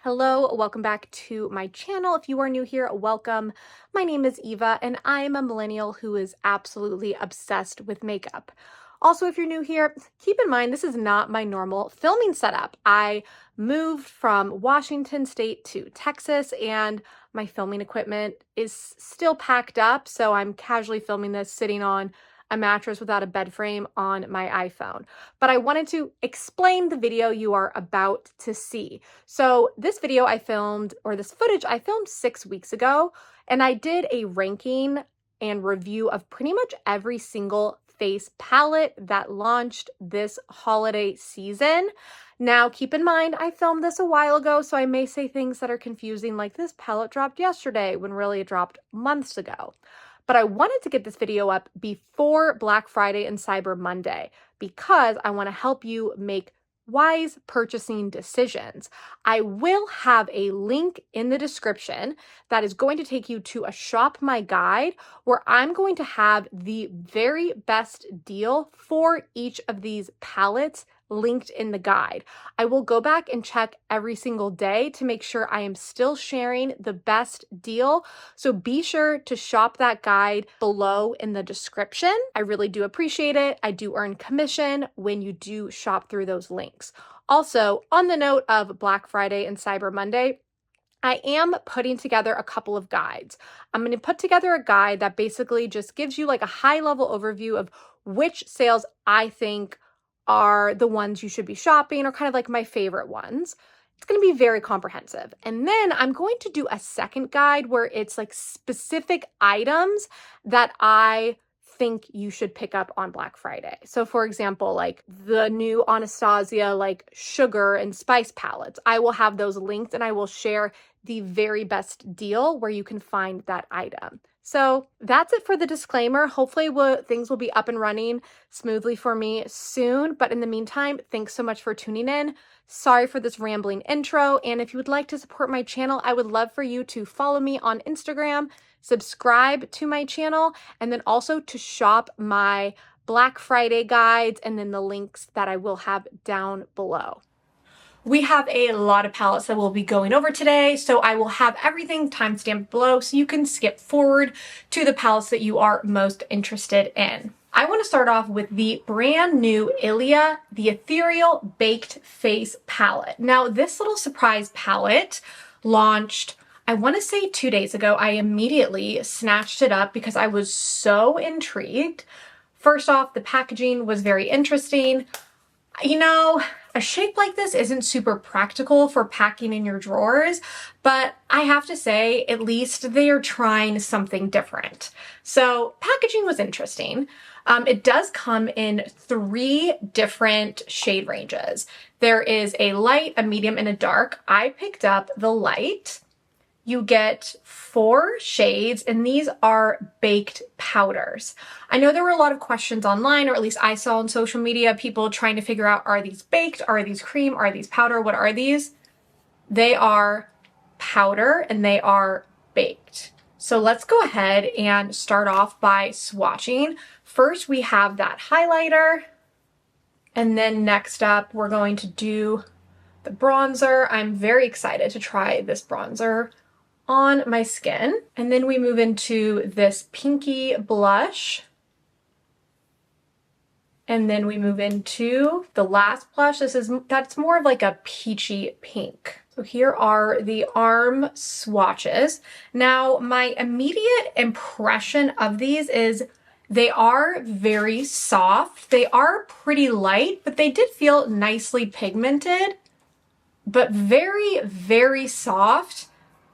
Hello, welcome back to my channel. If you are new here, welcome. My name is Eva and I am a millennial who is absolutely obsessed with makeup. Also, if you're new here, keep in mind this is not my normal filming setup. I moved from Washington State to Texas and my filming equipment is still packed up, so I'm casually filming this sitting on a mattress without a bed frame on my iPhone. But I wanted to explain the video you are about to see. So this video I filmed, or this footage I filmed 6 weeks ago, and I did a ranking and review of pretty much every single face palette that launched this holiday season. Now, keep in mind, I filmed this a while ago, so I may say things that are confusing, like this palette dropped yesterday, when really it dropped months ago. But I wanted to get this video up before Black Friday and Cyber Monday because I want to help you make wise purchasing decisions. I will have a link in the description that is going to take you to a Shop My Guide where I'm going to have the very best deal for each of these palettes linked in the guide. I will go back and check every single day to make sure I am still sharing the best deal. So be sure to shop that guide below in the description. I really do appreciate it. I do earn commission when you do shop through those links. Also, on the note of Black Friday and Cyber Monday, I am putting together a couple of guides. I'm going to put together a guide that basically just gives you like a high-level overview of which sales I think are the ones you should be shopping, or kind of like my favorite ones. It's going to be very comprehensive. And then I'm going to do a second guide where it's like specific items that I think you should pick up on Black Friday. So for example, like the new Anastasia like sugar and spice palettes, I will have those linked and I will share the very best deal where you can find that item. So that's it for the disclaimer. Hopefully things will be up and running smoothly for me soon. But in the meantime, thanks so much for tuning in. Sorry for this rambling intro. And if you would like to support my channel, I would love for you to follow me on Instagram, subscribe to my channel, and then also to shop my Black Friday guides and then the links that I will have down below. We have a lot of palettes that we'll be going over today, so I will have everything timestamped below so you can skip forward to the palettes that you are most interested in. I want to start off with the brand new Ilia, the Ethereal Baked Face palette. Now, this little surprise palette launched, I want to say 2 days ago. I immediately snatched it up because I was so intrigued. First off, the packaging was very interesting. You know, a shape like this isn't super practical for packing in your drawers, but I have to say, at least they are trying something different. So packaging was interesting. It does come in 3 different shade ranges. There is a light, a medium, and a dark. I picked up the light. You get 4 shades, and these are baked powders. I know there were a lot of questions online, or at least I saw on social media, people trying to figure out, are these baked? Are these cream? Are these powder? What are these? They are powder and they are baked. So let's go ahead and start off by swatching. First, we have that highlighter. And then next up, we're going to do the bronzer. I'm very excited to try this bronzer on my skin. And then we move into this pinky blush. And then we move into the last blush. That's more of like a peachy pink. So here are the arm swatches. Now, my immediate impression of these is they are very soft. They are pretty light, but they did feel nicely pigmented, but very, very soft.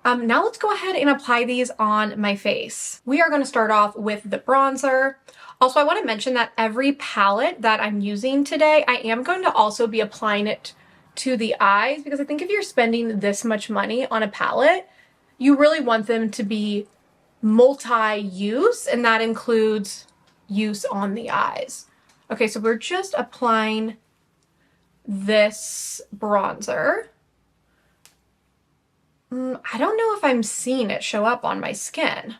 Now let's go ahead and apply these on my face. We are going to start off with the bronzer. Also, I want to mention that every palette that I'm using today, I am going to also be applying it to the eyes, because I think if you're spending this much money on a palette, you really want them to be multi-use, and that includes use on the eyes. Okay, so we're just applying this bronzer. I don't know if I'm seeing it show up on my skin.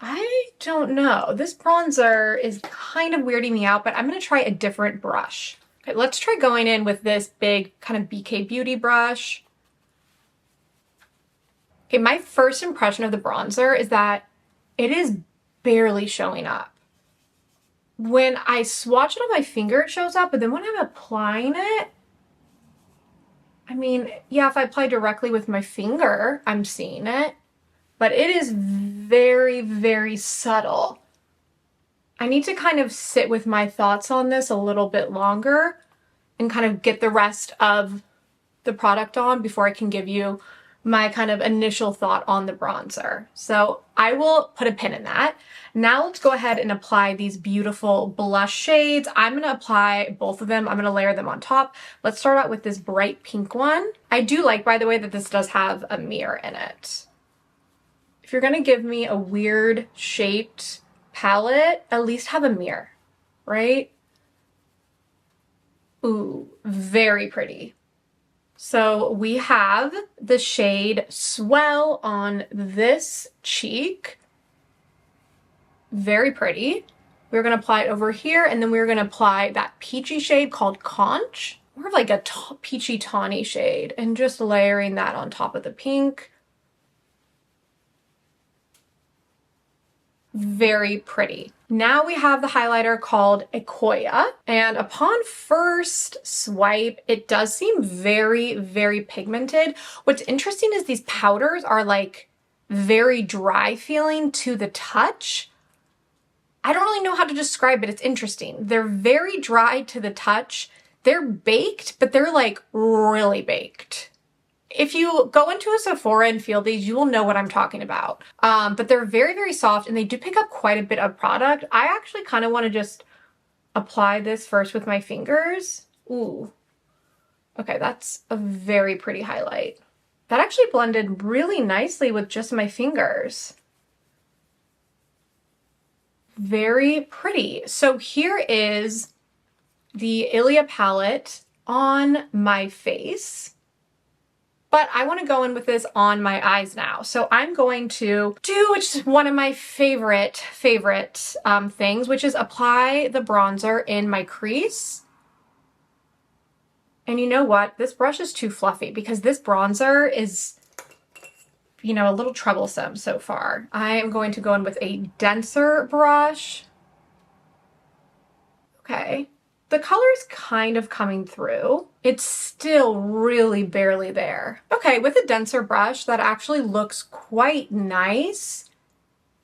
I don't know. This bronzer is kind of weirding me out, but I'm going to try a different brush. Okay, let's try going in with this big kind of BK Beauty brush. Okay, my first impression of the bronzer is that it is barely showing up. When I swatch it on my finger, it shows up, but then when I'm applying it, I mean, yeah, if I apply directly with my finger, I'm seeing it, but it is very, very subtle. I need to kind of sit with my thoughts on this a little bit longer and kind of get the rest of the product on before I can give you my kind of initial thought on the bronzer. So I will put a pin in that. Now let's go ahead and apply these beautiful blush shades. I'm gonna apply both of them. I'm gonna layer them on top. Let's start out with this bright pink one. I do like, by the way, that this does have a mirror in it. If you're gonna give me a weird shaped palette, at least have a mirror, right? Ooh, very pretty. So we have the shade Swell on this cheek. Very pretty. We're gonna apply it over here, and then we're gonna apply that peachy shade called Conch, more of like a peachy tawny shade, and just layering that on top of the pink. Very pretty. Now we have the highlighter called Ekoya, and upon first swipe, it does seem very, very pigmented. What's interesting is these powders are like very dry feeling to the touch. I don't really know how to describe it. It's interesting. They're very dry to the touch. They're baked, but they're like really baked. If you go into a Sephora and feel these, you will know what I'm talking about. But they're very, very soft, and they do pick up quite a bit of product. I actually kind of want to just apply this first with my fingers. Ooh. Okay, that's a very pretty highlight. That actually blended really nicely with just my fingers. Very pretty. So here is the Ilia palette on my face. But I want to go in with this on my eyes now. So I'm going to do, which is one of my favorite things, which is apply the bronzer in my crease. And you know what? This brush is too fluffy because this bronzer is, you know, a little troublesome so far. I am going to go in with a denser brush. Okay. The color's kind of coming through. It's still really barely there. Okay, with a denser brush, that actually looks quite nice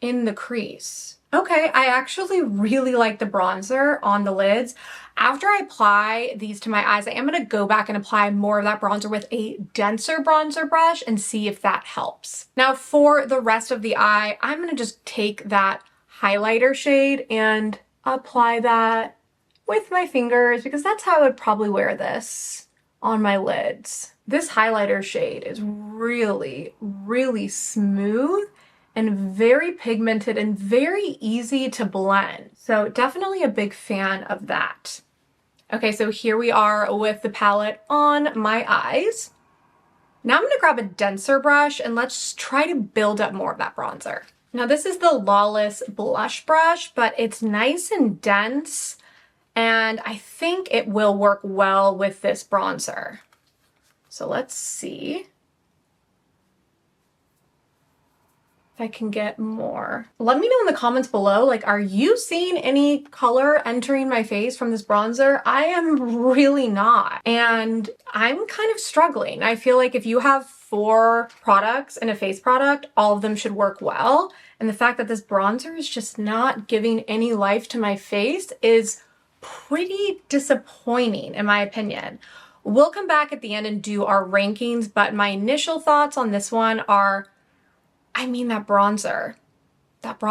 in the crease. Okay, I actually really like the bronzer on the lids. After I apply these to my eyes, I am gonna go back and apply more of that bronzer with a denser bronzer brush and see if that helps. Now for the rest of the eye, I'm gonna just take that highlighter shade and apply that with my fingers, because that's how I would probably wear this on my lids. This highlighter shade is really, really smooth and very pigmented and very easy to blend. So definitely a big fan of that. Okay, so here we are with the palette on my eyes. Now I'm gonna grab a denser brush and let's try to build up more of that bronzer. Now this is the Lawless blush brush, but it's nice and dense, and I think it will work well with this bronzer. So let's see if I can get more. Let me know in the comments below, like, are you seeing any color entering my face from this bronzer? I am really not. And I'm kind of struggling. I feel like if you have 4 products in a face product, all of them should work well. And the fact that this bronzer is just not giving any life to my face is pretty disappointing in my opinion. We'll come back at the end and do our rankings, but my initial thoughts on this one are, I mean, that bronzer. But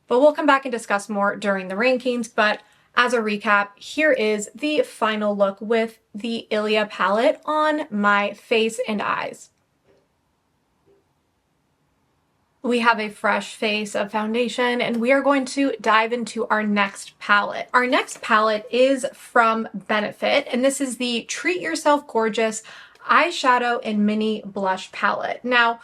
we'll come back and discuss more during the rankings. But as a recap, here is the final look with the Ilia palette on my face and eyes. We have a fresh face of foundation, and we are going to dive into our next palette. Our next palette is from Benefit, and this is the Treat Yourself Gorgeous Eyeshadow and Mini Blush Palette. Now,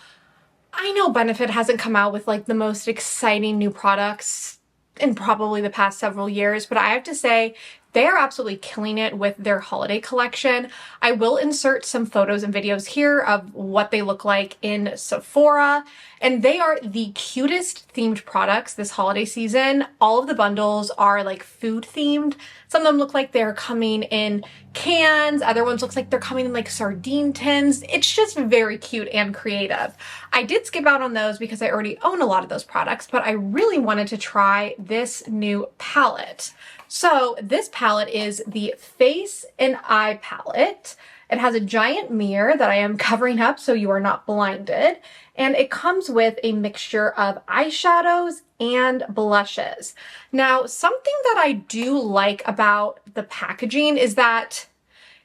I know Benefit hasn't come out with like the most exciting new products in probably the past several years, but I have to say They are absolutely killing it with their holiday collection. I will insert some photos and videos here of what they look like in Sephora, and they are the cutest themed products this holiday season. All of the bundles are like food themed. Some of them look like they're coming in cans, other ones looks like they're coming in like sardine tins. It's just very cute and creative. I did skip out on those because I already own a lot of those products, but I really wanted to try this new palette. So this palette is the Face and Eye palette. It has a giant mirror that I am covering up so you are not blinded. And it comes with a mixture of eyeshadows and blushes. Now, something that I do like about the packaging is that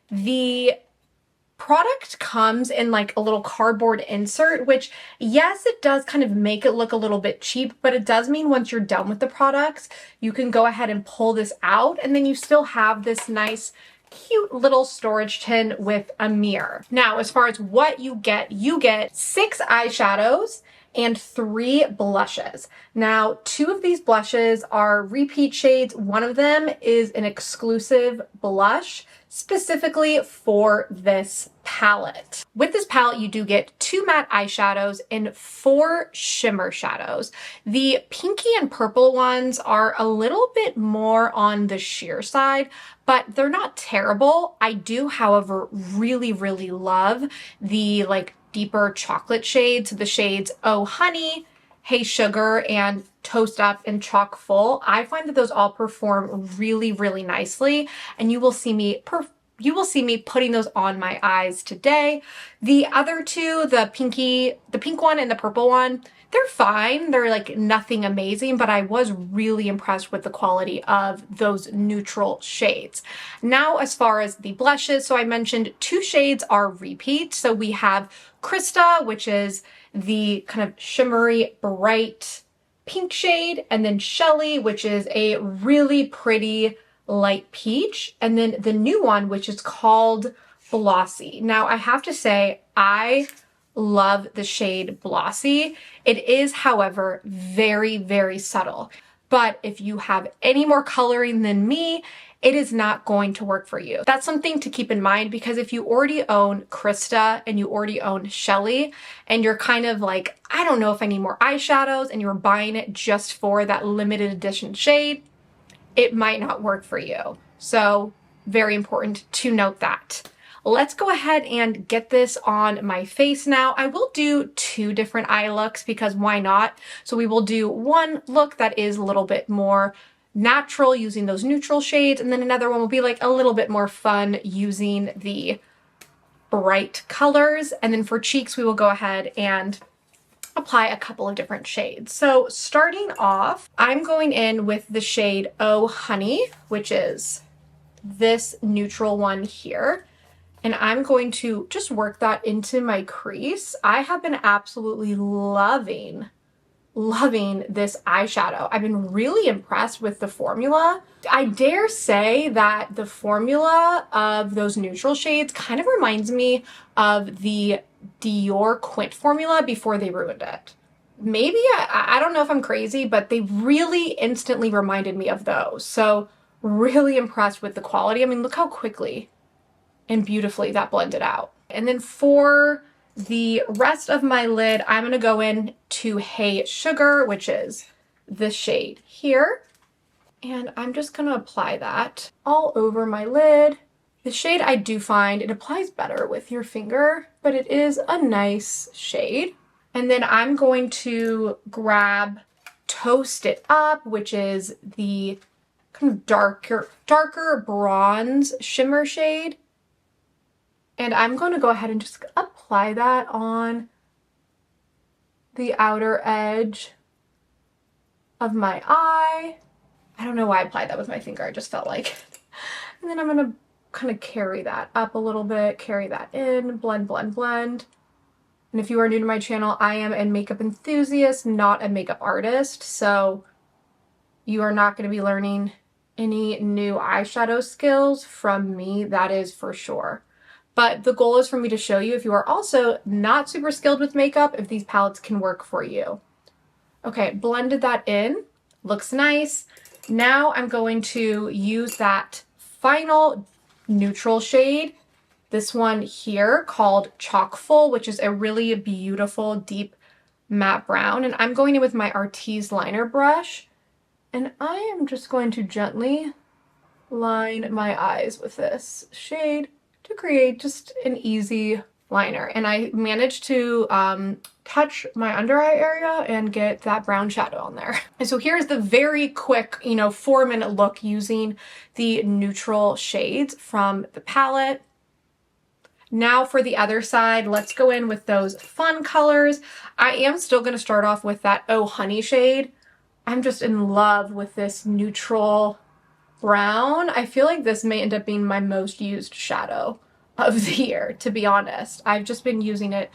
the product comes in like a little cardboard insert, which yes, it does kind of make it look a little bit cheap, but it does mean once you're done with the products, you can go ahead and pull this out and then you still have this nice cute little storage tin with a mirror. Now, as far as what you get 6 eyeshadows and 3 blushes. Now, 2 of these blushes are repeat shades. One of them is an exclusive blush specifically for this palette. With this palette, you do get 2 matte eyeshadows and 4 shimmer shadows. The pinky and purple ones are a little bit more on the sheer side, but they're not terrible. I do, however, really, really love the like deeper chocolate shades, the shades Oh Honey, Hey Sugar, and Toast Up and Chock Full. I find that those all perform really, really nicely, and you will see me putting those on my eyes today. The other 2, the pink one and the purple one, they're fine. They're like nothing amazing, but I was really impressed with the quality of those neutral shades. Now, as far as the blushes, so I mentioned 2 shades are repeats. So we have Krista, which is the kind of shimmery, bright pink shade, and then Shelly, which is a really pretty light peach, and then the new one, which is called Blossy. Now, I have to say, I love the shade Blossy. It is, however, very, very subtle. But if you have any more coloring than me, it is not going to work for you. That's something to keep in mind, because if you already own Krista and you already own Shelly and you're kind of like, I don't know if I need more eyeshadows, and you're buying it just for that limited edition shade, it might not work for you. So very important to note that. Let's go ahead and get this on my face now. I will do 2 different eye looks because why not? So we will do one look that is a little bit more natural using those neutral shades, and then another one will be like a little bit more fun using the bright colors. And then for cheeks, we will go ahead and apply a couple of different shades. So starting off, I'm going in with the shade Oh Honey, which is this neutral one here. And I'm going to just work that into my crease. I have been absolutely loving this eyeshadow. I've been really impressed with the formula. I dare say that the formula of those neutral shades kind of reminds me of the Dior Quint formula before they ruined it. Maybe, I don't know if I'm crazy, but they really instantly reminded me of those. So really impressed with the quality. I mean, look how quickly and beautifully that blended out. And then for the rest of my lid, I'm gonna go in to Hey Sugar, which is this shade here. And I'm just gonna apply that all over my lid. The shade, I do find it applies better with your finger, but it is a nice shade. And then I'm going to grab Toast It Up, which is the kind of darker bronze shimmer shade. And I'm going to go ahead and just apply that on the outer edge of my eye. I don't know why I applied that with my finger, I just felt like. And then I'm going to kind of carry that up a little bit, carry that in, blend, blend, blend. And if you are new to my channel, I am a makeup enthusiast, not a makeup artist. So you are not going to be learning any new eyeshadow skills from me, that is for sure. But the goal is for me to show you, if you are also not super skilled with makeup, if these palettes can work for you. Okay, blended that in, looks nice. Now I'm going to use that final neutral shade, this one here called Chock-full, which is a really beautiful deep matte brown. And I'm going in with my Artiste liner brush, and I am just going to gently line my eyes with this shade to create just an easy liner. And I managed to touch my under eye area and get that brown shadow on there. And so here's the very quick, 4-minute look using the neutral shades from the palette. Now for the other side, let's go in with those fun colors. I am still going to start off with that Oh Honey shade. I'm just in love with this neutral brown. I feel like this may end up being my most used shadow of the year, to be honest. I've just been using it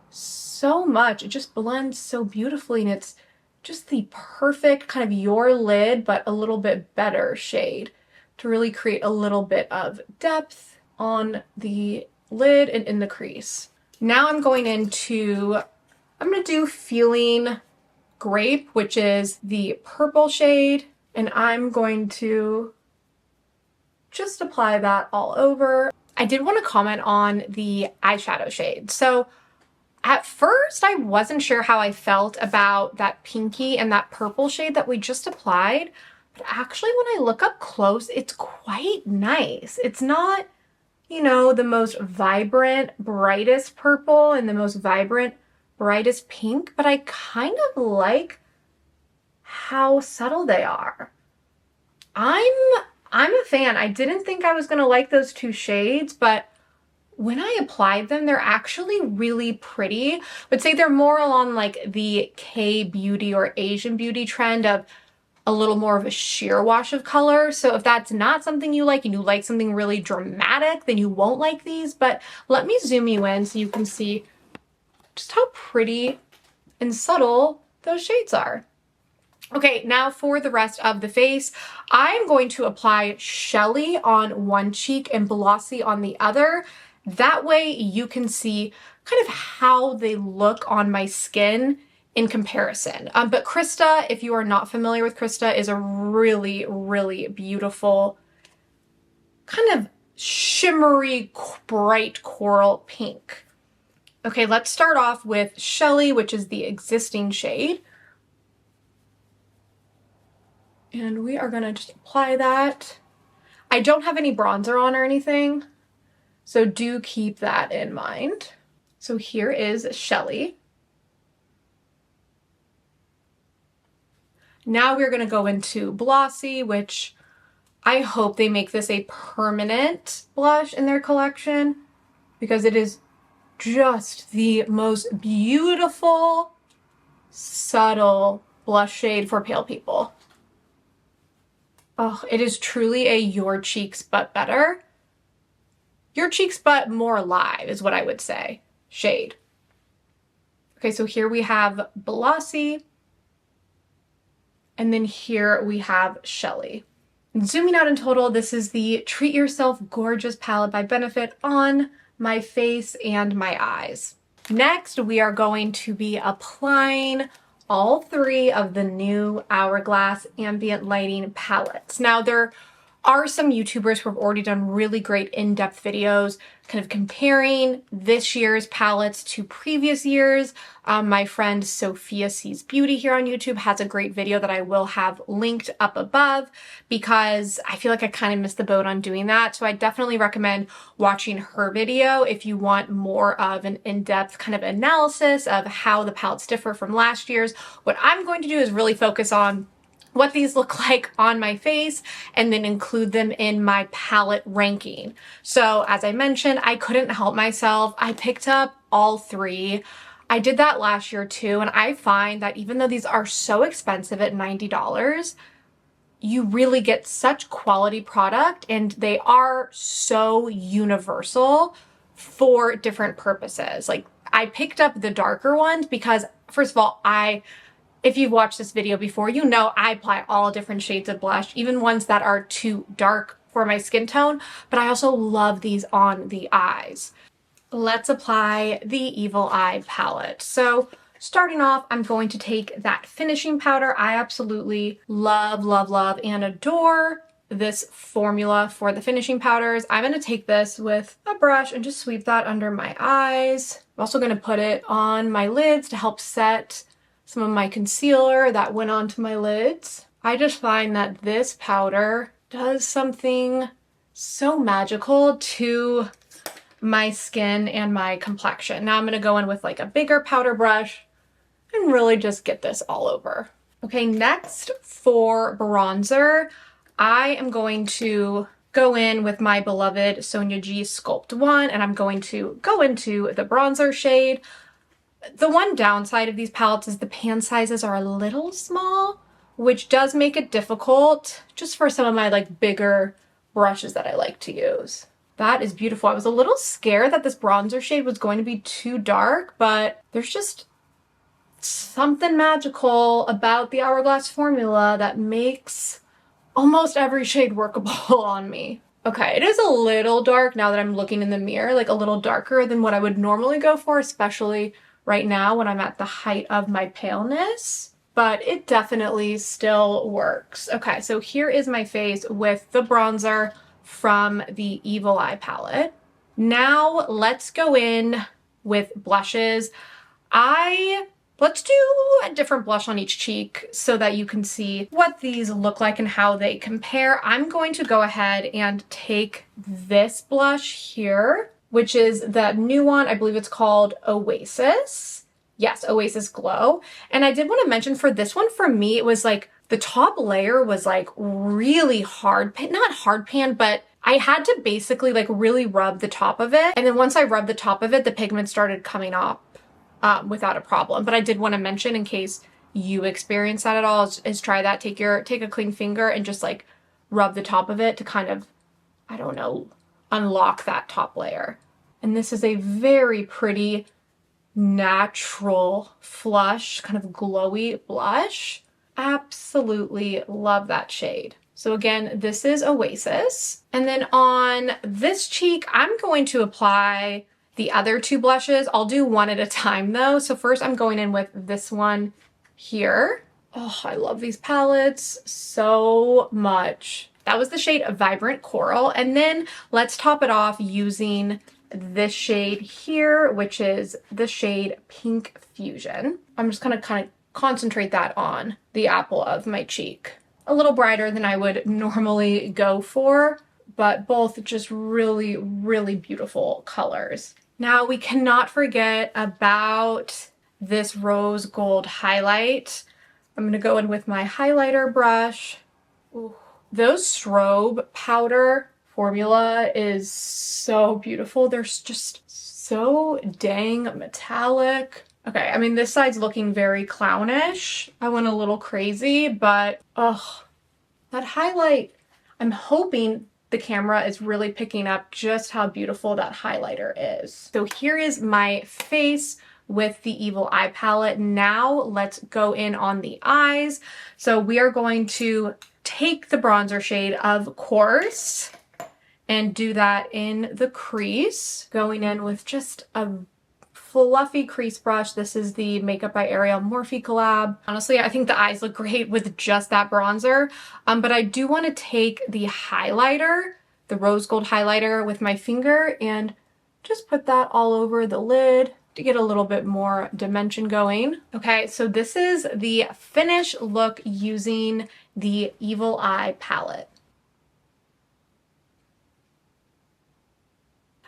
so much. It just blends so beautifully, and it's just the perfect kind of your lid, but a little bit better shade to really create a little bit of depth on the lid and in the crease. Now I'm going to do Feeling Grape, which is the purple shade, and I'm going to just apply that all over. I did want to comment on the eyeshadow shade. So at first I wasn't sure how I felt about that pinky and that purple shade that we just applied, but actually when I look up close, it's quite nice. It's not, the most vibrant, brightest purple and the most vibrant, brightest pink, but I kind of like how subtle they are. I'm a fan. I didn't think I was going to like those two shades, but when I applied them, they're actually really pretty. I would say they're more along like the K-beauty or Asian beauty trend of a little more of a sheer wash of color. So if that's not something you like and you like something really dramatic, then you won't like these. But let me zoom you in so you can see just how pretty and subtle those shades are. Okay, now for the rest of the face, I'm going to apply Shelly on one cheek and Glossy on the other. That way you can see kind of how they look on my skin in comparison. But Krista, if you are not familiar with Krista, is a really, really beautiful kind of shimmery, bright coral pink. Okay, let's start off with Shelly, which is the existing shade. And we are gonna just apply that. I don't have any bronzer on or anything, so do keep that in mind. So here is Shelly. Now we're gonna go into Glossy, which I hope they make this a permanent blush in their collection because it is just the most beautiful, subtle blush shade for pale people. Oh, it is truly a your cheeks but better. Your cheeks but more alive is what I would say, shade. Okay, so here we have Glossy, and then here we have Shelly. And zooming out in total, this is the Treat Yourself Gorgeous palette by Benefit on my face and my eyes. Next, we are going to be applying all three of the new Hourglass ambient lighting palettes. Now, there are some YouTubers who have already done really great in-depth videos kind of comparing this year's palettes to previous years. My friend Sophia Sees Beauty here on YouTube has a great video that I will have linked up above because I feel like I kind of missed the boat on doing that. So I definitely recommend watching her video if you want more of an in-depth kind of analysis of how the palettes differ from last year's. What I'm going to do is really focus on what these look like on my face and then include them in my palette ranking. So as I mentioned, I couldn't help myself. I picked up all three. I did that last year too, and I find that even though these are so expensive at $90, you really get such quality product and they are so universal for different purposes. Like I picked up the darker ones because first of all, if you've watched this video before, you know I apply all different shades of blush, even ones that are too dark for my skin tone, but I also love these on the eyes. Let's apply the Evil Eye palette. So starting off, I'm going to take that finishing powder I absolutely love, love, love, and adore. this formula for the finishing powders. I'm going to take this with a brush and just sweep that under my eyes. I'm also going to put it on my lids to help set some of my concealer that went onto my lids. I just find that this powder does something so magical to my skin and my complexion. Now I'm going to go in with like a bigger powder brush and really just get this all over. Okay, next for bronzer, I am going to go in with my beloved Sonia G Sculpt 1, and I'm going to go into the bronzer shade. The one downside of these palettes is the pan sizes are a little small, which does make it difficult just for some of my like bigger brushes that I like to use. That is beautiful. I was a little scared that this bronzer shade was going to be too dark, but there's just something magical about the Hourglass formula that makes almost every shade workable on me. Okay, it is a little dark now that I'm looking in the mirror, like a little darker than what I would normally go for, especially right now when I'm at the height of my paleness, but it definitely still works. Okay, so here is my face with the bronzer from the Evil Eye palette. Now let's go in with blushes. Let's do a different blush on each cheek so that you can see what these look like and how they compare. I'm going to go ahead and take this blush here, which is that new one. I believe it's called Oasis. Yes, Oasis Glow. And I did want to mention for this one, for me, it was like the top layer was like really hard, not hard pan, but I had to basically like really rub the top of it. And then once I rubbed the top of it, the pigment started coming off without a problem. But I did want to mention, in case you experience that at all, is try that. Take a clean finger and just like rub the top of it to kind of, I don't know, unlock that top layer. And this is a very pretty natural flush, kind of glowy blush. Absolutely love that shade. So again, this is Oasis. And then on this cheek, I'm going to apply the other two blushes. I'll do one at a time though. So first I'm going in with this one here. Oh, I love these palettes so much. That was the shade Vibrant Coral. And then let's top it off using this shade here, which is the shade Pink Fusion. I'm just gonna kind of concentrate that on the apple of my cheek. A little brighter than I would normally go for, but both just really, really beautiful colors. Now we cannot forget about this rose gold highlight. I'm gonna go in with my highlighter brush. Ooh. Those strobe powder formula is so beautiful. They're just so dang metallic. Okay, I mean, this side's looking very clownish. I went a little crazy, but oh, that highlight, I'm hoping the camera is really picking up just how beautiful that highlighter is. So here is my face with the Evil Eye palette. Now let's go in on the eyes. So we are going to take the bronzer shade, of course, and do that in the crease, going in with just a fluffy crease brush. This is the Makeup by Ariel Morphe collab. Honestly, I think the eyes look great with just that bronzer, but I do want to take the highlighter, the rose gold highlighter, with my finger and just put that all over the lid to get a little bit more dimension going. Okay, so this is the finished look using the Evil Eye palette.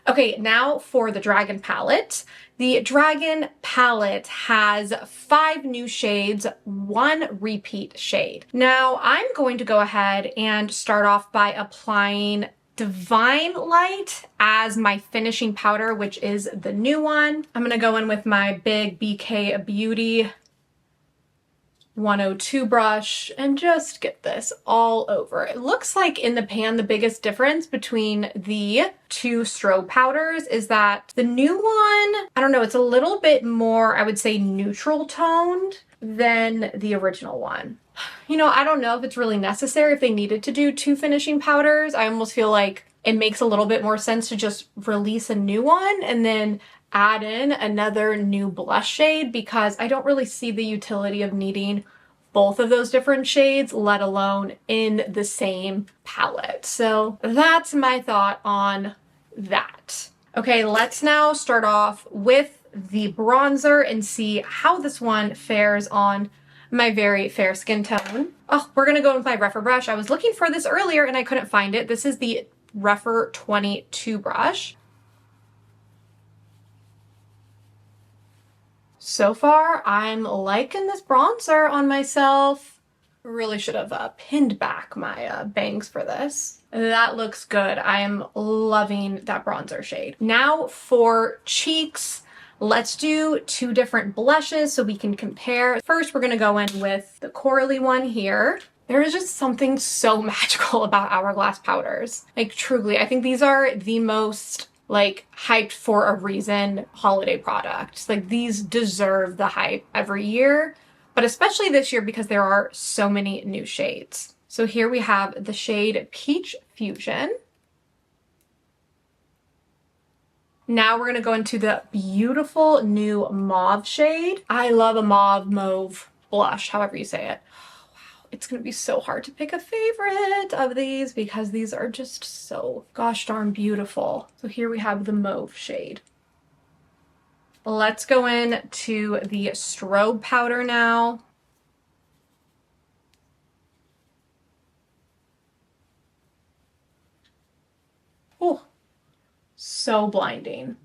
Okay, now for the Dragon palette. The Dragon palette has 5 new shades, 1 repeat shade. Now I'm going to go ahead and start off by applying Divine Light as my finishing powder, which is the new one. I'm gonna go in with my big BK Beauty 102 brush and just get this all over. It looks like in the pan, the biggest difference between the two strobe powders is that the new one, I don't know, it's a little bit more, I would say, neutral toned than the original one. You know, I don't know if it's really necessary if they needed to do 2 finishing powders. I almost feel like it makes a little bit more sense to just release a new one and then add in another new blush shade, because I don't really see the utility of needing both of those different shades, let alone in the same palette. So that's my thought on that. Okay, let's now start off with the bronzer and see how this one fares on my very fair skin tone. Oh, we're gonna go with my Rephr brush. I was looking for this earlier and I couldn't find it. This is the Rephr 22 brush. So far, I'm liking this bronzer on myself. Really should have pinned back my bangs for this. That looks good. I am loving that bronzer shade. Now for cheeks, let's do two different blushes so we can compare. First, we're gonna go in with the corally one here. There is just something so magical about Hourglass powders. Like truly, I think these are the most like hyped for a reason holiday products. Like these deserve the hype every year, but especially this year because there are so many new shades. So here we have the shade Peach Fusion. Now we're gonna go into the beautiful new mauve shade. I love a mauve blush, however you say it. It's gonna be so hard to pick a favorite of these because these are just so gosh darn beautiful. So here we have the mauve shade. Let's go in to the strobe powder now. Oh, so blinding.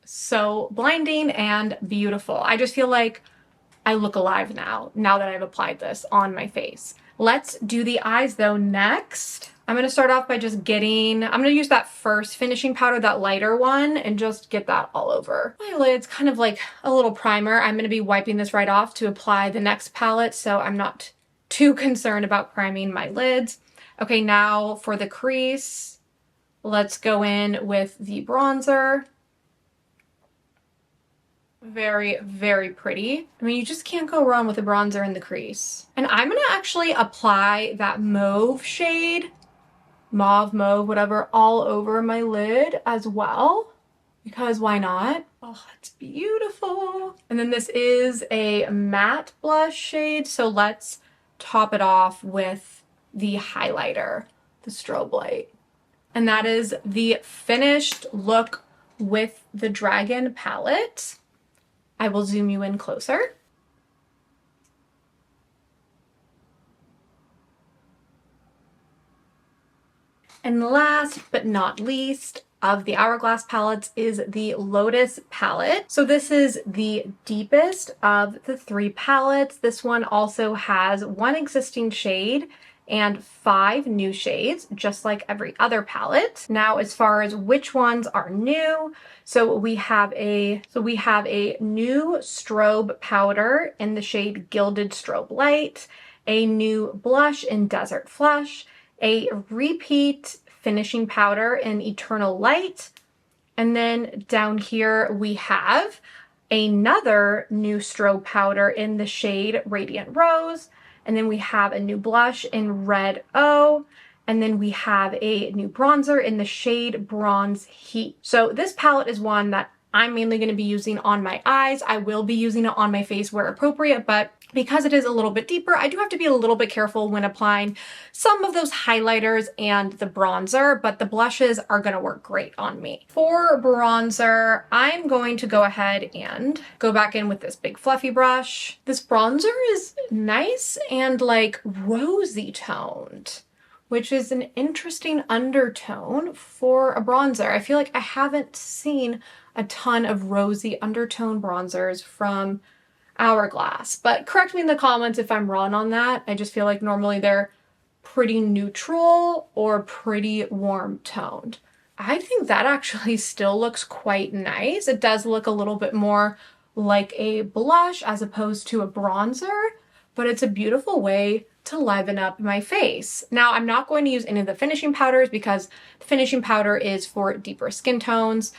So blinding and beautiful. I just feel like I look alive now that I've applied this on my face. Let's do the eyes though next. I'm gonna start off by just I'm gonna use that first finishing powder, that lighter one, and just get that all over my lids, kind of like a little primer. I'm gonna be wiping this right off to apply the next palette, so I'm not too concerned about priming my lids. Okay, now for the crease, let's go in with the bronzer. Very, very pretty. I mean, you just can't go wrong with a bronzer in the crease. And I'm gonna actually apply that mauve shade, mauve, whatever, all over my lid as well, because why not? Oh, it's beautiful. And then this is a matte blush shade, so let's top it off with the highlighter, the strobe light. And that is the finished look with the Dragon palette. I will zoom you in closer. And last but not least of the Hourglass palettes is the Lotus palette. So this is the deepest of the three palettes. This one also has one existing shade and 5 new shades, just like every other palette. Now, as far as which ones are new, so we have a new strobe powder in the shade Gilded Strobe Light, a new blush in Desert Flush, a repeat finishing powder in Eternal Light, and then down here we have another new strobe powder in the shade Radiant Rose, and then we have a new blush in Red O, and then we have a new bronzer in the shade Bronze Heat. So this palette is one that I'm mainly going to be using on my eyes. I will be using it on my face where appropriate, but because it is a little bit deeper, I do have to be a little bit careful when applying some of those highlighters and the bronzer, but the blushes are going to work great on me. For bronzer, I'm going to go ahead and go back in with this big fluffy brush. This bronzer is nice and like rosy toned, which is an interesting undertone for a bronzer. I feel like I haven't seen a ton of rosy undertone bronzers from Hourglass, but correct me in the comments if I'm wrong on that. I just feel like normally they're pretty neutral or pretty warm toned. I think that actually still looks quite nice. It does look a little bit more like a blush as opposed to a bronzer, but it's a beautiful way to liven up my face. Now, I'm not going to use any of the finishing powders because the finishing powder is for deeper skin tones,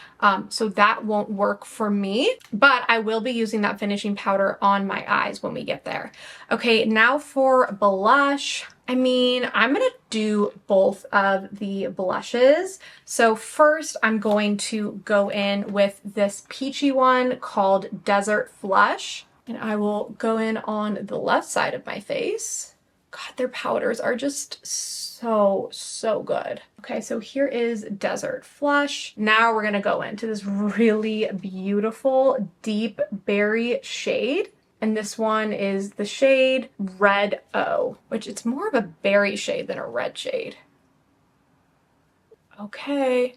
so that won't work for me, but I will be using that finishing powder on my eyes when we get there. Okay, now for blush. I mean, I'm gonna do both of the blushes. So first, I'm going to go in with this peachy one called Desert Flush. And I will go in on the left side of my face. God, their powders are just so good. Okay, so here is Desert Flush. Now we're gonna go into this really beautiful deep berry shade. And this one is the shade Red O, which it's more of a berry shade than a red shade. Okay.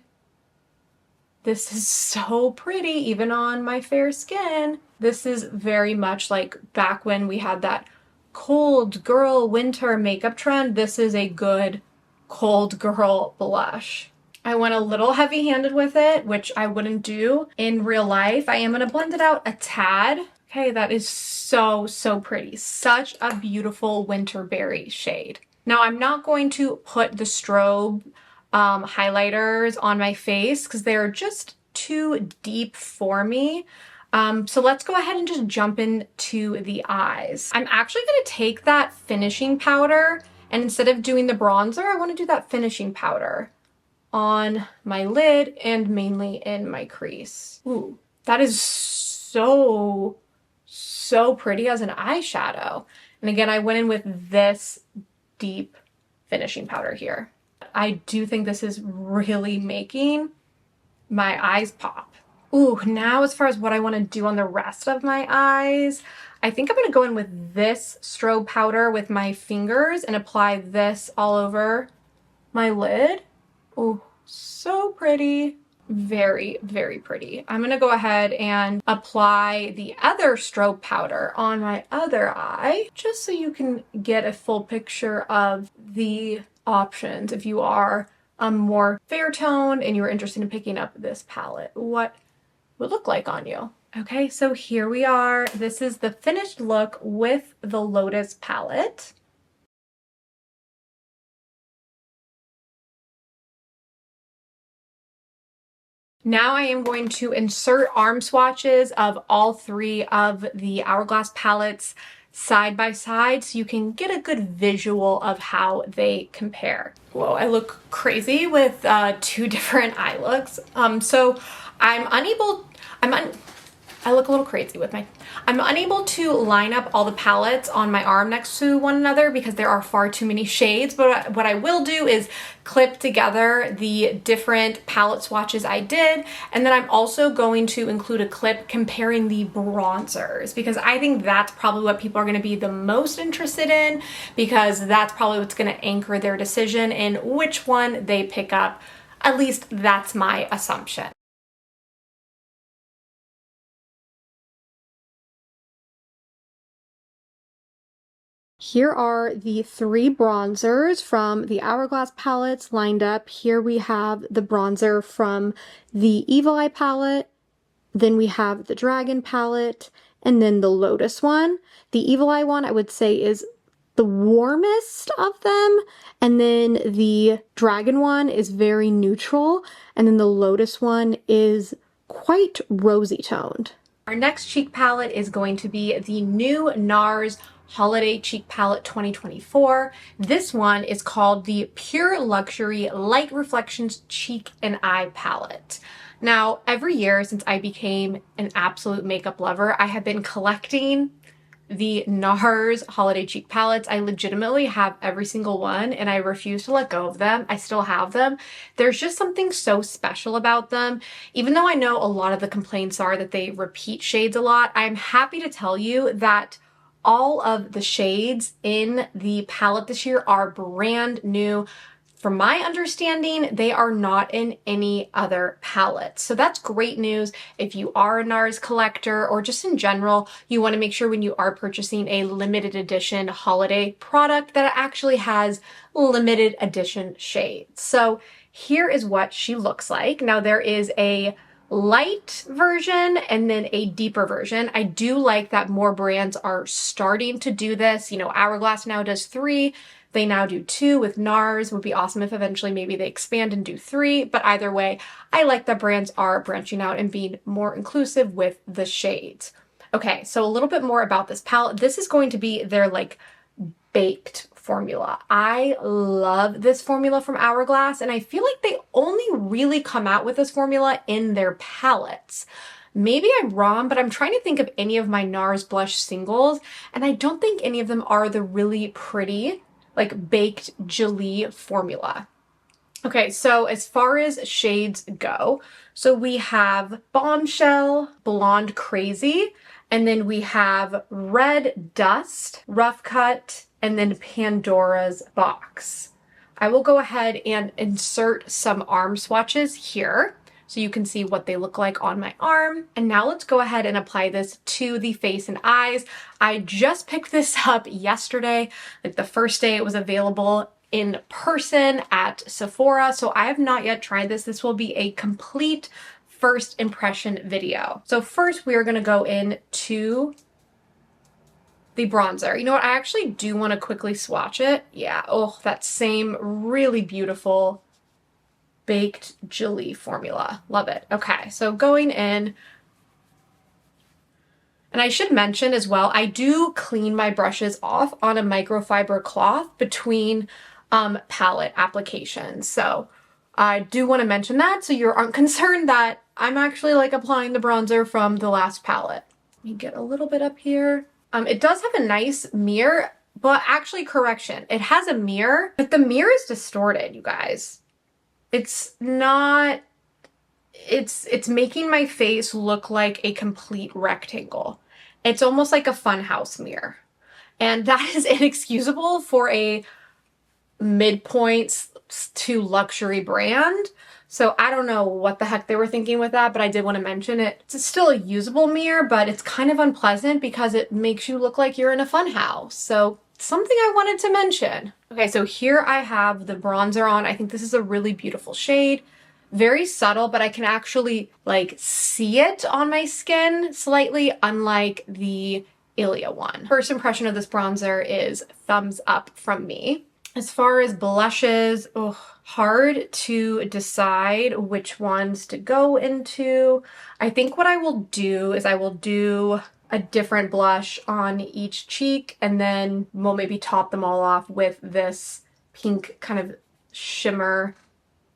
This is so pretty, even on my fair skin. This is very much like back when we had that cold girl winter makeup trend. This is a good cold girl blush. I went a little heavy-handed with it, which I wouldn't do in real life. I am gonna blend it out a tad. Okay, that is so pretty. Such a beautiful winter berry shade. Now I'm not going to put the strobe highlighters on my face because they're just too deep for me. So let's go ahead and just jump into the eyes. I'm actually going to take that finishing powder, and instead of doing the bronzer, I want to do that finishing powder on my lid and mainly in my crease. Ooh, that is so pretty as an eyeshadow. And again, I went in with this deep finishing powder here. I do think this is really making my eyes pop. Ooh, now as far as what I want to do on the rest of my eyes, I think I'm going to go in with this strobe powder with my fingers and apply this all over my lid. Ooh, so pretty. Very pretty. I'm going to go ahead and apply the other strobe powder on my other eye, just so you can get a full picture of the options if you are more fair toned and you're interested in picking up this palette, what would look like on you. Okay, so here we are. This is the finished look with the Lotus palette. Now I am going to insert arm swatches of all three of the Hourglass palettes side by side so you can get a good visual of how they compare. Whoa, I look crazy with two different eye looks. So I look a little crazy with I'm unable to line up all the palettes on my arm next to one another because there are far too many shades, but what I will do is clip together the different palette swatches I did, and then I'm also going to include a clip comparing the bronzers because I think that's probably what people are going to be the most interested in because that's probably what's going to anchor their decision in which one they pick up. At least that's my assumption. Here are the three bronzers from the Hourglass palettes lined up. Here we have the bronzer from the Evil Eye palette, then we have the Dragon palette, and then the Lotus one. The Evil Eye one I would say is the warmest of them, and then the Dragon one is very neutral, and then the Lotus one is quite rosy toned. Our next cheek palette is going to be the new NARS Holiday Cheek Palette 2024. This one is called the Pure Luxury Light Reflections Cheek and Eye Palette. Now, every year since I became an absolute makeup lover, I have been collecting the NARS Holiday Cheek Palettes. I legitimately have every single one and I refuse to let go of them. I still have them. There's just something so special about them. Even though I know a lot of the complaints are that they repeat shades a lot, I'm happy to tell you that all of the shades in the palette this year are brand new. From my understanding, they are not in any other palette. So that's great news if you are a NARS collector or just in general, you want to make sure when you are purchasing a limited edition holiday product that it actually has limited edition shades. So here is what she looks like. Now there is a light version and then a deeper version. I do like that more brands are starting to do this. You know, Hourglass now does 3. They now do 2 with NARS. Would be awesome if eventually maybe they expand and do 3. But either way, I like that brands are branching out and being more inclusive with the shades. Okay, so a little bit more about this palette. This is going to be their like baked formula. I love this formula from Hourglass, and I feel like they only really come out with this formula in their palettes. maybe I'm wrong, but I'm trying to think of any of my NARS blush singles, and I don't think any of them are the really pretty, like baked gelée formula. Okay, so as far as shades go, so we have Bombshell, Blonde Crazy, and then we have Red Dust, Rough Cut, and then Pandora's Box. I will go ahead and insert some arm swatches here so you can see what they look like on my arm. And now let's go ahead and apply this to the face and eyes. I just picked this up yesterday, like the first day it was available in person at Sephora, so I have not yet tried this. This will be a complete first impression video. So first we are gonna go into the bronzer. You know what, I actually do wanna quickly swatch it. Yeah, oh, that same really beautiful baked gelée formula. Love it. Okay, so going in, and I should mention as well, I do clean my brushes off on a microfiber cloth between palette applications. So I do want to mention that so you aren't concerned that I'm actually like applying the bronzer from the last palette. Let me get a little bit up here. It does have a nice mirror, but actually correction, it has a mirror, but the mirror is distorted, you guys. It's not, it's making my face look like a complete rectangle. It's almost like a funhouse mirror. And that is inexcusable for a midpoint to luxury brand. So I don't know what the heck they were thinking with that, but I did want to mention it. It's still a usable mirror, but it's kind of unpleasant because it makes you look like you're in a fun house. So something I wanted to mention. Okay, so here I have the bronzer on. I think this is a really beautiful shade. Very subtle, but I can actually like see it on my skin slightly, unlike the Ilia one. First impression of this bronzer is thumbs up from me. As far as blushes, hard to decide which ones to go into. I think what I will do is I will do a different blush on each cheek, and then we'll maybe top them all off with this pink kind of shimmer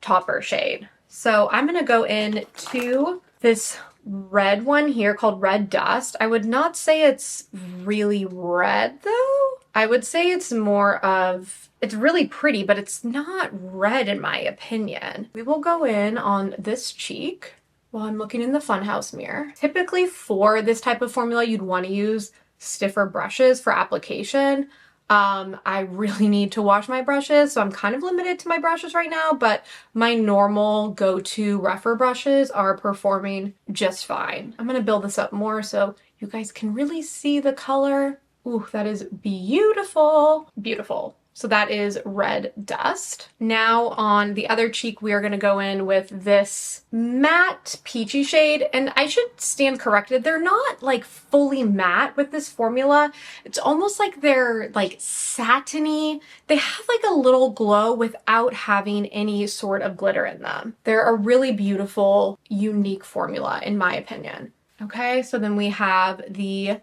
topper shade. So I'm gonna go into this red one here called Red Dust. I would not say it's really red though. I would say it's more of, it's really pretty, but it's not red in my opinion. We will go in on this cheek while I'm looking in the funhouse mirror. Typically for this type of formula, you'd want to use stiffer brushes for application. I really need to wash my brushes, so I'm kind of limited to my brushes right now, but my normal go-to rougher brushes are performing just fine. I'm gonna build this up more so you guys can really see the color. Ooh, that is beautiful. Beautiful. So that is Red Dust. Now on the other cheek, we are gonna go in with this matte peachy shade. And I should stand corrected. They're not like fully matte with this formula. It's almost like they're like satiny. They have like a little glow without having any sort of glitter in them. They're a really beautiful, unique formula in my opinion. Okay, so then we have the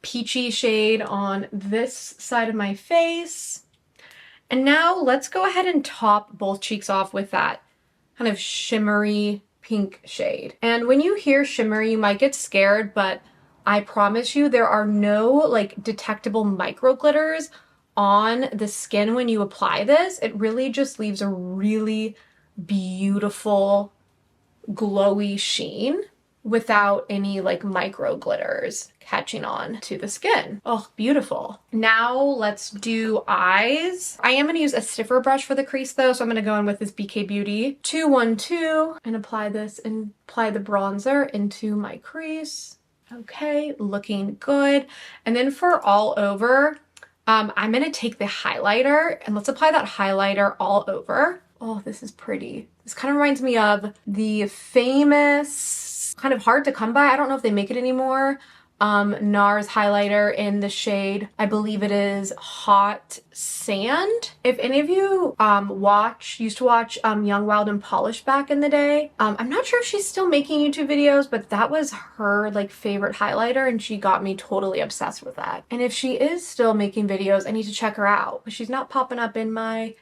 peachy shade on this side of my face. And now let's go ahead and top both cheeks off with that kind of shimmery pink shade. And when you hear shimmery, you might get scared, but I promise you there are no like detectable micro glitters on the skin when you apply this. It really just leaves a really beautiful glowy sheen without any like micro glitters catching on to the skin. Oh, beautiful. Now let's do eyes. I am gonna use a stiffer brush for the crease though, so I'm gonna go in with this BK Beauty 212 and apply this and apply the bronzer into my crease. Okay, looking good. And then for all over, I'm gonna take the highlighter and let's apply that highlighter all over. Oh, this is pretty. This kind of reminds me of the famous, kind of hard to come by, I don't know if they make it anymore, NARS highlighter in the shade, I believe it is Hot Sand. If any of you used to watch Young, Wild, and Polished back in the day, I'm not sure if she's still making YouTube videos, but that was her like favorite highlighter and she got me totally obsessed with that. And if she is still making videos, I need to check her out, but she's not popping up in my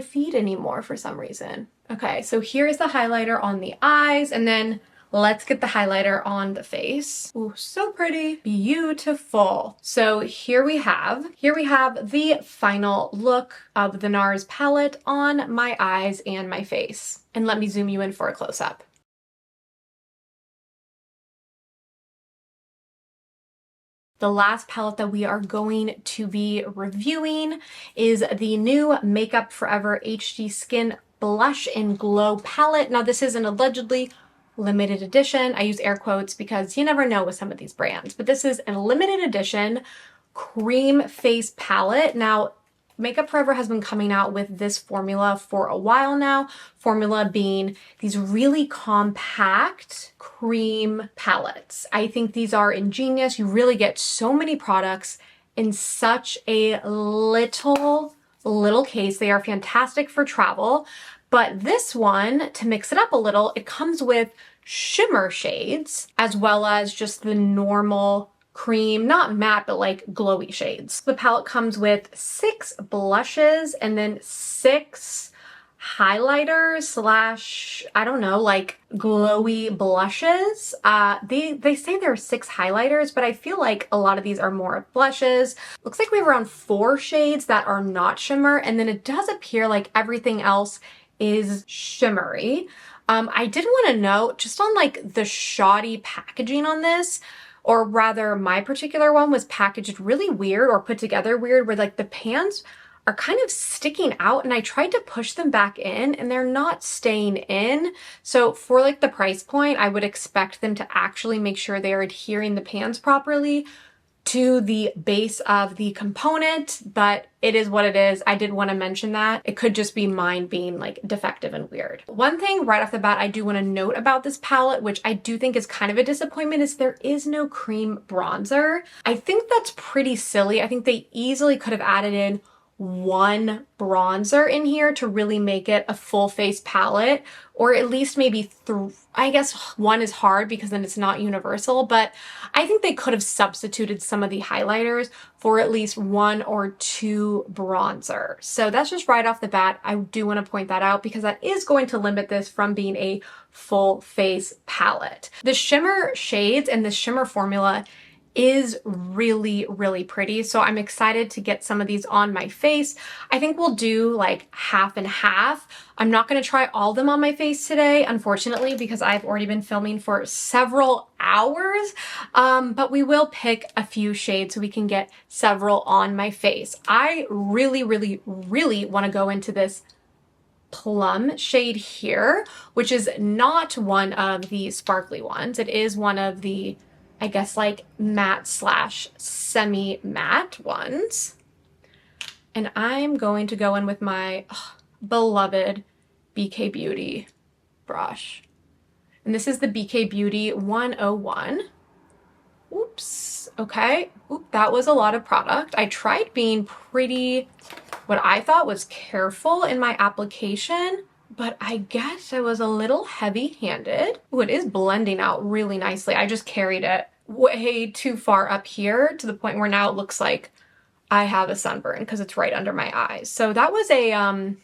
feed anymore for some reason. Okay, so here's the highlighter on the eyes, and then let's get the highlighter on the face. Ooh, so pretty. Beautiful. So here we have the final look of the NARS palette on my eyes and my face. And let me zoom you in for a close-up. The last palette that we are going to be reviewing is the new Makeup Forever HD Skin Blush and Glow palette. Now this is an allegedly limited edition. I use air quotes because you never know with some of these brands, but this is a limited edition cream face palette. Now, Makeup Forever has been coming out with this formula for a while now. Formula being these really compact cream palettes. I think these are ingenious. You really get so many products in such a little case. They are fantastic for travel. But this one, to mix it up a little, it comes with shimmer shades as well as just the normal cream, not matte, but like glowy shades. The palette comes with 6 blushes and then 6 highlighters slash, I don't know, like glowy blushes. They say there are 6 highlighters, but I feel like a lot of these are more blushes. Looks like we have around 4 shades that are not shimmer, and then it does appear like everything else is shimmery. I did want to note just on like the shoddy packaging on this, or rather my particular one was packaged really weird or put together weird, where like the pans are kind of sticking out, and I tried to push them back in and they're not staying in. So for like the price point, I would expect them to actually make sure they are adhering the pans properly to the base of the component, but it is what it is. I did want to mention that. It could just be mine being like defective and weird. One thing right off the bat I do want to note about this palette, which I do think is kind of a disappointment, is there is no cream bronzer. I think that's pretty silly. I think they easily could have added in one bronzer in here to really make it a full face palette, or at least maybe I guess one is hard because then it's not universal, but I think they could have substituted some of the highlighters for at least 1 or 2 bronzer. So that's just right off the bat. I do want to point that out because that is going to limit this from being a full face palette. The shimmer shades and the shimmer formula is really, really pretty. So I'm excited to get some of these on my face. I think we'll do like half and half. I'm not going to try all of them on my face today, unfortunately, because I've already been filming for several hours. But we will pick a few shades so we can get several on my face. I really, really, really want to go into this plum shade here, which is not one of the sparkly ones. It is one of the, I guess, like matte slash semi-matte ones. And I'm going to go in with my beloved BK Beauty brush. And this is the BK Beauty 101. Oops, okay. Oop, that was a lot of product. I tried being pretty, what I thought was careful in my application, but I guess I was a little heavy-handed. Ooh, it is blending out really nicely. I just carried it way too far up here to the point where now it looks like I have a sunburn because it's right under my eyes. So that was a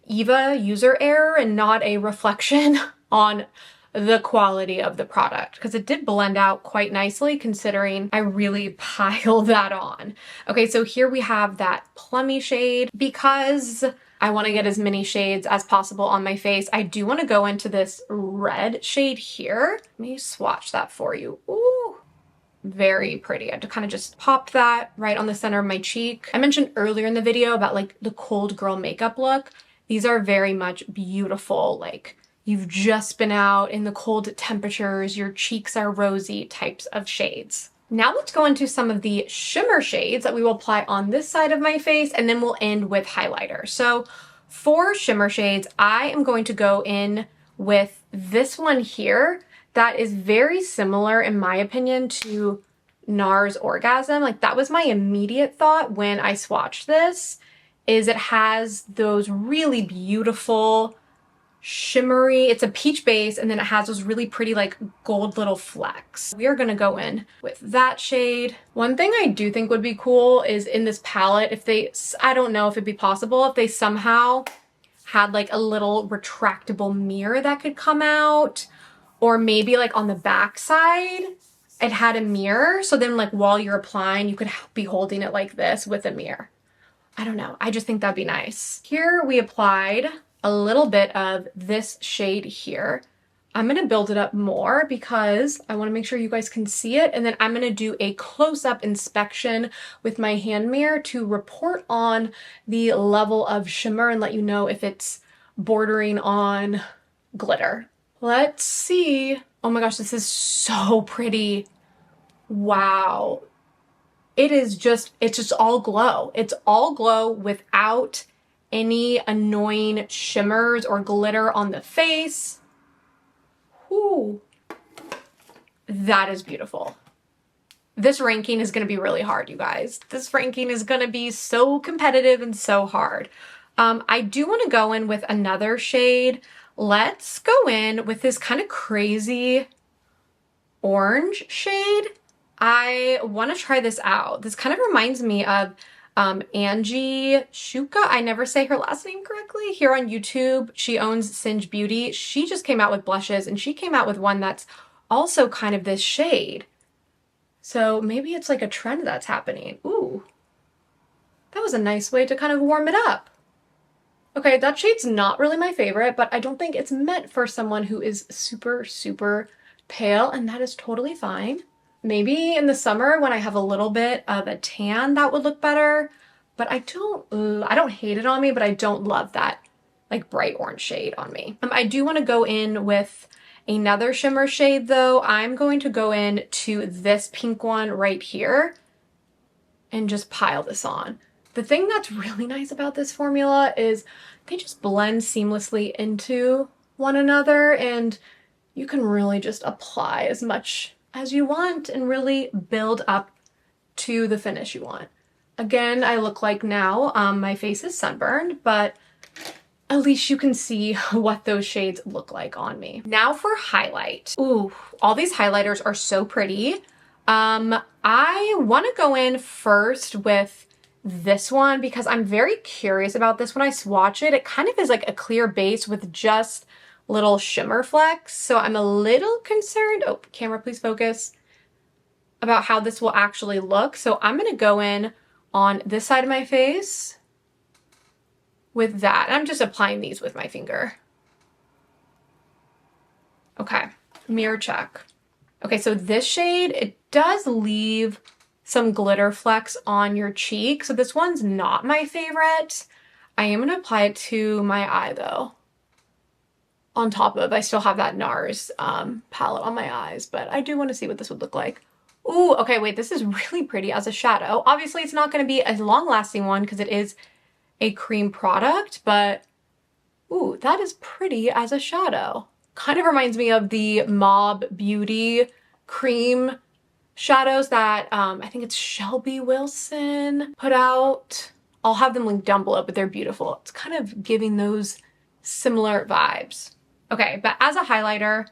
Eva user error and not a reflection on the quality of the product, because it did blend out quite nicely considering I really piled that on. Okay, so here we have that plummy shade. Because I want to get as many shades as possible on my face, I do want to go into this red shade here. Let me swatch that for you. Ooh, very pretty. I have to kind of just pop that right on the center of my cheek. I mentioned earlier in the video about like the cold girl makeup look. These are very much beautiful, like you've just been out in the cold temperatures, your cheeks are rosy types of shades. Now let's go into some of the shimmer shades that we will apply on this side of my face, and then we'll end with highlighter. So for shimmer shades, I am going to go in with this one here that is very similar, in my opinion, to NARS Orgasm. Like that was my immediate thought when I swatched this, is it has those really beautiful shimmery, it's a peach base, and then it has those really pretty like gold little flecks. We are gonna go in with that shade. One thing I do think would be cool is in this palette, if they, I don't know if it'd be possible, if they somehow had like a little retractable mirror that could come out, Or maybe like on the back side, it had a mirror. So then like while you're applying, you could be holding it like this with a mirror. I don't know. I just think that'd be nice. Here we applied a little bit of this shade here. I'm gonna build it up more because I wanna make sure you guys can see it. And then I'm gonna do a close-up inspection with my hand mirror to report on the level of shimmer and let you know if it's bordering on glitter. Let's see. Oh my gosh, this is so pretty. Wow. It's just all glow. It's all glow without any annoying shimmers or glitter on the face. Ooh, that is beautiful. This ranking is going to be really hard, you guys. This ranking is going to be so competitive and so hard. I do want to go in with another shade. Let's go in with this kind of crazy orange shade. I want to try this out. This kind of reminds me of Angie Shuka. I never say her last name correctly. Here on YouTube, she owns Singe Beauty. She just came out with blushes and she came out with one that's also kind of this shade. So maybe it's like a trend that's happening. Ooh, that was a nice way to kind of warm it up. Okay, that shade's not really my favorite, but I don't think it's meant for someone who is super, super pale, and that is totally fine. Maybe in the summer when I have a little bit of a tan, that would look better, but I don't hate it on me, but I don't love that like bright orange shade on me. I do want to go in with another shimmer shade though. I'm going to go in to this pink one right here and just pile this on. The thing that's really nice about this formula is they just blend seamlessly into one another, and you can really just apply as much as you want and really build up to the finish you want. Again, I look like now my face is sunburned, but at least you can see what those shades look like on me. Now for highlight. Ooh, all these highlighters are so pretty. I want to go in first with this one because I'm very curious about this. When I swatch it, it kind of is like a clear base with just little shimmer flecks. So I'm a little concerned, oh, camera please focus, about how this will actually look. So I'm gonna go in on this side of my face with that. I'm just applying these with my finger. Okay, mirror check. Okay, so this shade, it does leave some glitter flecks on your cheek. So this one's not my favorite. I am gonna apply it to my eye though. On top of, I still have that NARS palette on my eyes, but I do want to see what this would look like. Ooh, okay, wait, this is really pretty as a shadow. Obviously, it's not going to be a long-lasting one because it is a cream product, but ooh, that is pretty as a shadow. Kind of reminds me of the Mob Beauty cream shadows that I think it's Shelby Wilson put out. I'll have them linked down below, but they're beautiful. It's kind of giving those similar vibes. Okay, but as a highlighter,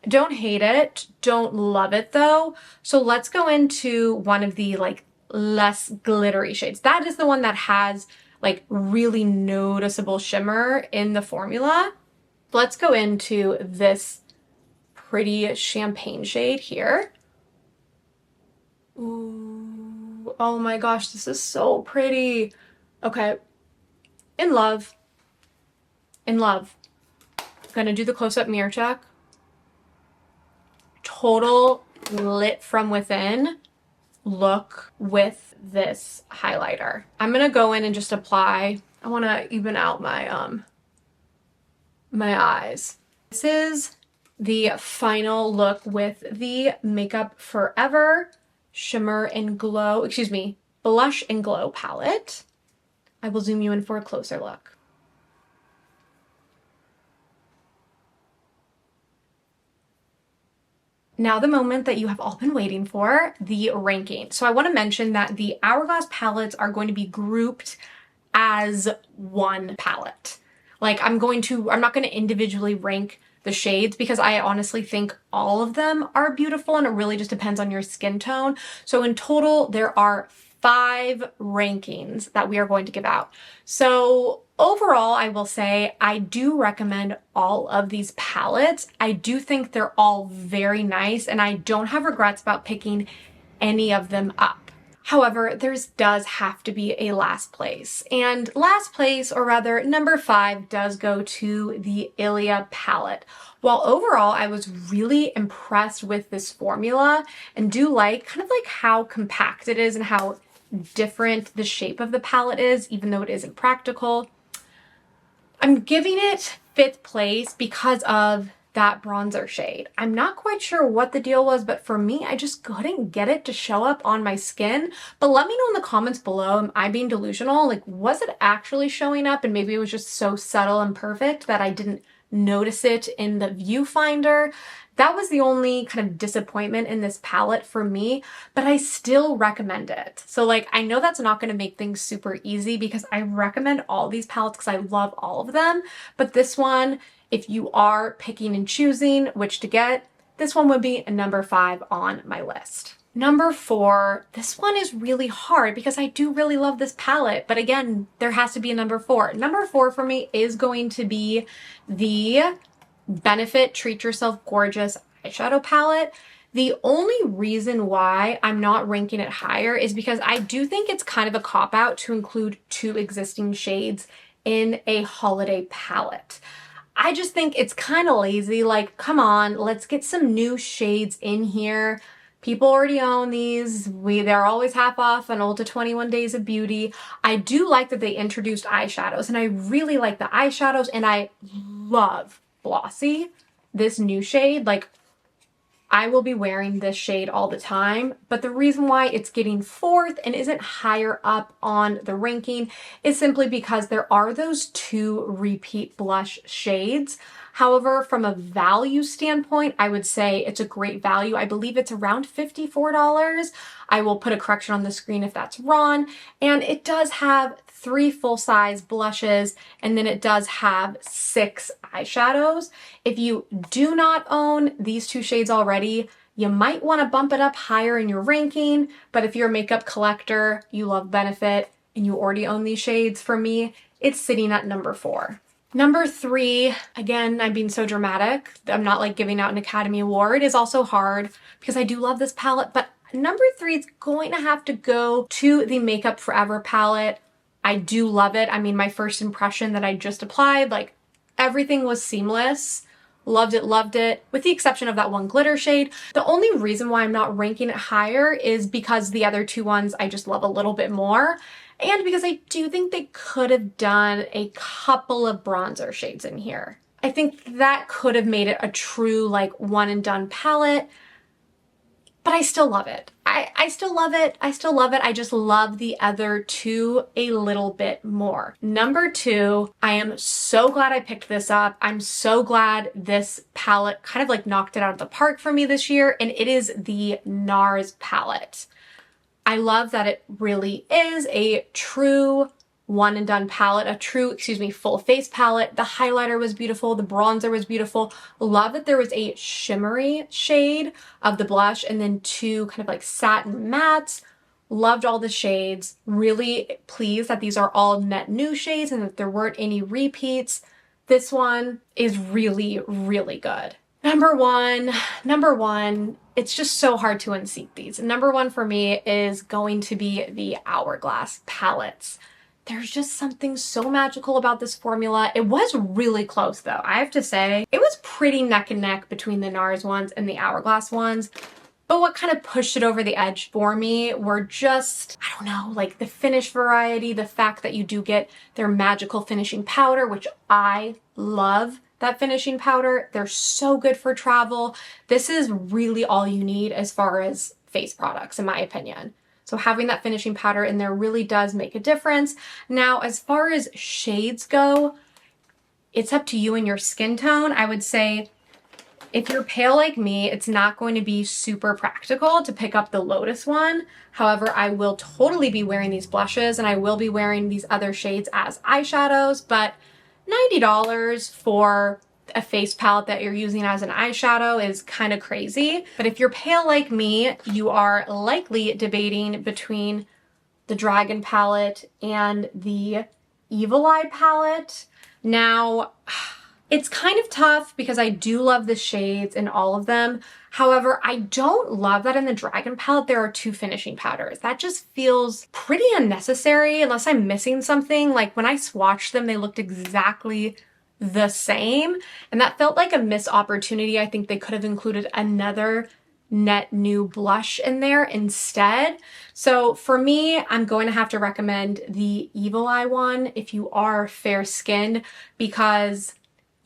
don't hate it, don't love it though. So let's go into one of the like less glittery shades. That is the one that has like really noticeable shimmer in the formula. Let's go into this pretty champagne shade here. Ooh, oh my gosh, this is so pretty. Okay, in love. In love. Gonna do the close-up mirror check. Total lit from within look with this highlighter. I'm gonna go in and just apply. I wanna even out my my eyes. This is the final look with the Makeup Forever Shimmer and Glow, excuse me, Blush and Glow palette. I will zoom you in for a closer look. Now the moment that you have all been waiting for, the ranking. So I want to mention that the Hourglass palettes are going to be grouped as one palette. Like I'm not going to individually rank the shades because I honestly think all of them are beautiful and it really just depends on your skin tone. So in total, there are 5 rankings that we are going to give out. So overall, I will say I do recommend all of these palettes. I do think they're all very nice, and I don't have regrets about picking any of them up. However, there does have to be a last place. And last place, or rather number 5, does go to the Ilia palette. While overall I was really impressed with this formula and do like kind of like how compact it is and how different the shape of the palette is, even though it isn't practical, I'm giving it 5th place because of that bronzer shade. I'm not quite sure what the deal was, but for me, I just couldn't get it to show up on my skin. But let me know in the comments below, am I being delusional? Like, was it actually showing up? And maybe it was just so subtle and perfect that I didn't notice it in the viewfinder. That was the only kind of disappointment in this palette for me, but I still recommend it. So like, I know that's not going to make things super easy because I recommend all these palettes because I love all of them, but this one, if you are picking and choosing which to get, this one would be number 5 on my list. Number 4, this one is really hard because I do really love this palette, but again, there has to be a number 4. Number 4 for me is going to be the Benefit Treat Yourself Gorgeous eyeshadow palette. The only reason why I'm not ranking it higher is because I do think it's kind of a cop-out to include 2 existing shades in a holiday palette. I just think it's kind of lazy. Like, come on, let's get some new shades in here. People already own these. They're always half off on Ulta 21 Days of Beauty. I do like that they introduced eyeshadows, and I really like the eyeshadows, and I love Glossy, this new shade. Like, I will be wearing this shade all the time, but the reason why it's getting 4th and isn't higher up on the ranking is simply because there are those 2 repeat blush shades. However, from a value standpoint, I would say it's a great value. I believe it's around $54. I will put a correction on the screen if that's wrong. And it does have 3 full-size blushes, and then it does have 6 eyeshadows. If you do not own these 2 shades already, you might want to bump it up higher in your ranking, but if you're a makeup collector, you love Benefit, and you already own these shades, for me, it's sitting at number 4. Number 3, again, I'm being so dramatic, I'm not like giving out an Academy Award, is also hard because I do love this palette, but number 3 is going to have to go to the Makeup Forever palette. I do love it. I mean, my first impression that I just applied, like, everything was seamless. Loved it, with the exception of that one glitter shade. The only reason why I'm not ranking it higher is because the other 2 ones I just love a little bit more, and because I do think they could have done a couple of bronzer shades in here. I think that could have made it a true, like, one and done palette, but I still love it. I still love it. I just love the other 2 a little bit more. Number 2, I am so glad I picked this up. I'm so glad this palette kind of like knocked it out of the park for me this year, and it is the NARS palette. I love that it really is a true one and done palette, a true, full face palette. The highlighter was beautiful. The bronzer was beautiful. Love that there was a shimmery shade of the blush and then 2 kind of like satin mattes. Loved all the shades. Really pleased that these are all net new shades and that there weren't any repeats. This one is really, really good. Number one, it's just so hard to unseat these. Number 1 for me is going to be the Hourglass palettes. There's just something so magical about this formula. It was really close though. I have to say, it was pretty neck and neck between the NARS ones and the Hourglass ones. But what kind of pushed it over the edge for me were just, I don't know, like the finish variety, the fact that you do get their magical finishing powder, which I love that finishing powder. They're so good for travel. This is really all you need as far as face products, in my opinion. So having that finishing powder in there really does make a difference. Now, as far as shades go, it's up to you and your skin tone. I would say if you're pale like me, it's not going to be super practical to pick up the Lotus one. However, I will totally be wearing these blushes and I will be wearing these other shades as eyeshadows, but $90 for a face palette that you're using as an eyeshadow is kind of crazy. But if you're pale like me, you are likely debating between the Dragon palette and the Evil Eye palette. Now, it's kind of tough because I do love the shades in all of them. However, I don't love that in the Dragon palette there are 2 finishing powders. That just feels pretty unnecessary unless I'm missing something. Like when I swatched them, they looked exactly the same, and that felt like a missed opportunity. I think they could have included another net new blush in there instead. So for me, I'm going to have to recommend the Evil Eye one if you are fair skinned, because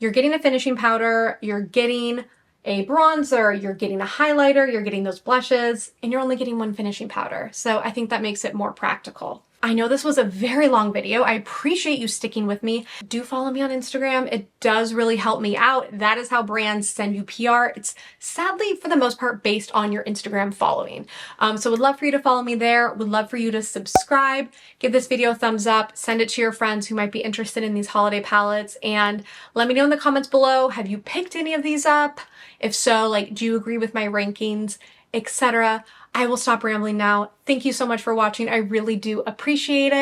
you're getting a finishing powder, you're getting a bronzer, you're getting a highlighter, you're getting those blushes, and you're only getting 1 finishing powder. So I think that makes it more practical. I know this was a very long video. I appreciate you sticking with me. Do follow me on Instagram. It does really help me out. That is how brands send you PR. It's sadly, for the most part, based on your Instagram following. So would love for you to follow me there. Would love for you to subscribe, give this video a thumbs up, send it to your friends who might be interested in these holiday palettes, and let me know in the comments below, have you picked any of these up? If so, like, do you agree with my rankings, etc.? I will stop rambling now. Thank you so much for watching. I really do appreciate it.